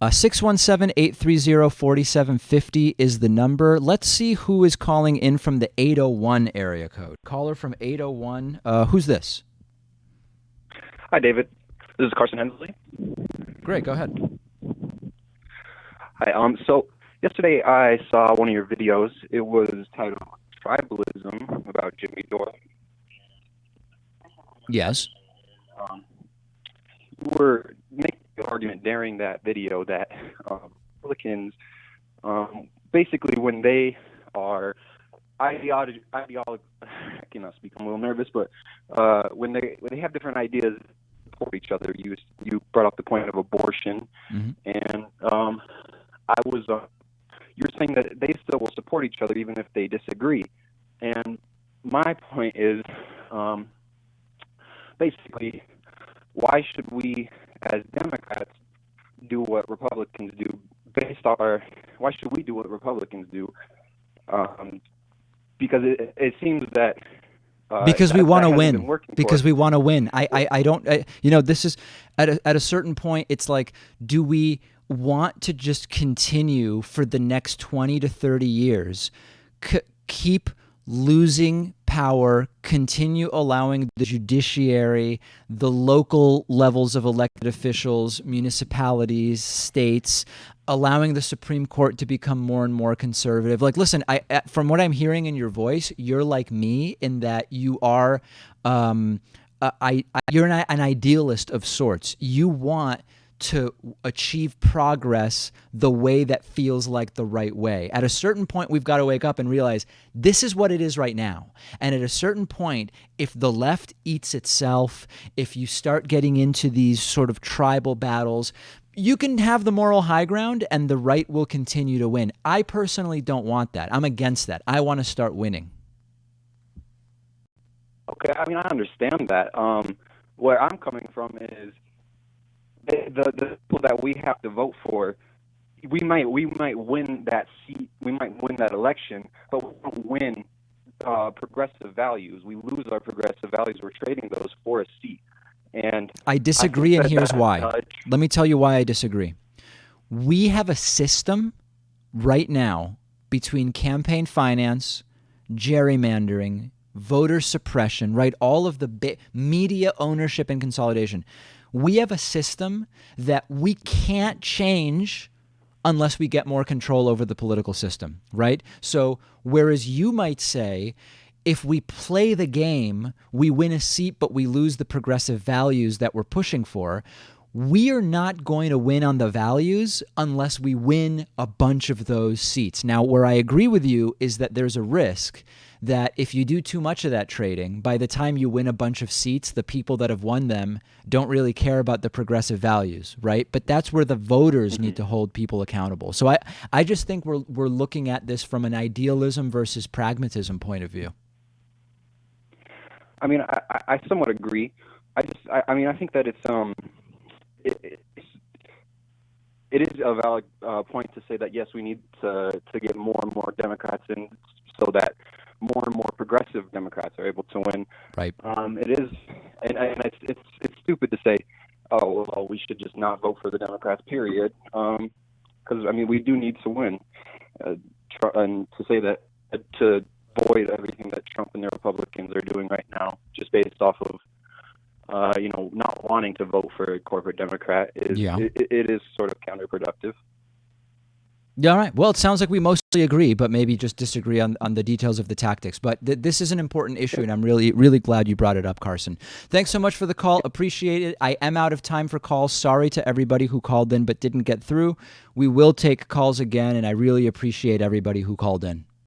617-830-4750 is the number. Let's see who is calling in from the 801 area code. Caller from 801. Who's this? Hi, David. This is Carson Hensley. Great, go ahead. Hi. So yesterday I saw one of your videos. It was titled "Tribalism" about Jimmy Dore. Yes. You were making the argument during that video that Republicans, basically, when they are I cannot speak. I'm a little nervous, but when they have different ideas support each other. You brought up the point of abortion, and you're saying that they still will support each other even if they disagree. And my point is, basically, why should we as Democrats do what Republicans do why should we do what Republicans do? Because it seems that because we want to win. Because we want to win. I don't. This is at a certain point. It's like, do we want to just continue for the next 20 to 30 years, keep losing power, continue allowing the judiciary, the local levels of elected officials, municipalities, states, allowing the Supreme Court to become more and more conservative? Like, listen, from what I'm hearing in your voice, you're like me in that you are, you're an idealist of sorts. You want to achieve progress the way that feels like the right way. At a certain point, we've got to wake up and realize this is what it is right now. And at a certain point, if the left eats itself, if you start getting into these sort of tribal battles, you can have the moral high ground and the right will continue to win. I personally don't want that. I'm against that. I want to start winning. Okay, I mean, I understand that. Where I'm coming from is the people that we have to vote for. We might win that seat. We might win that election, but we don't win progressive values. We lose our progressive values. We're trading those for a seat. And I disagree, and here's why. Let me tell you why I disagree. We have a system right now between campaign finance, gerrymandering, voter suppression, right? All of the media ownership and consolidation. We have a system that we can't change unless we get more control over the political system, right? So whereas you might say, if we play the game, we win a seat, but we lose the progressive values that we're pushing for, we are not going to win on the values unless we win a bunch of those seats. Now, where I agree with you is that there's a risk that if you do too much of that trading, by the time you win a bunch of seats, the people that have won them don't really care about the progressive values, right? But that's where the voters need to hold people accountable. So I just think we're looking at this from an idealism versus pragmatism point of view. I mean, I somewhat agree. I think that it is a valid point to say that, yes, we need to get more and more Democrats in so that more and more progressive Democrats are able to win. Right. It is, and it's stupid to say, oh, well, we should just not vote for the Democrats, period. Because, I mean, we do need to win. And to say that, to avoid everything that Trump and the Republicans are doing right now, just based off of, not wanting to vote for a corporate Democrat, it is sort of counterproductive. Yeah, all right. Well, it sounds like we mostly agree, but maybe just disagree on the details of the tactics. But this is an important issue, and I'm really, really glad you brought it up, Carson. Thanks so much for the call. Appreciate it. I am out of time for calls. Sorry to everybody who called in but didn't get through. We will take calls again, and I really appreciate everybody who called in.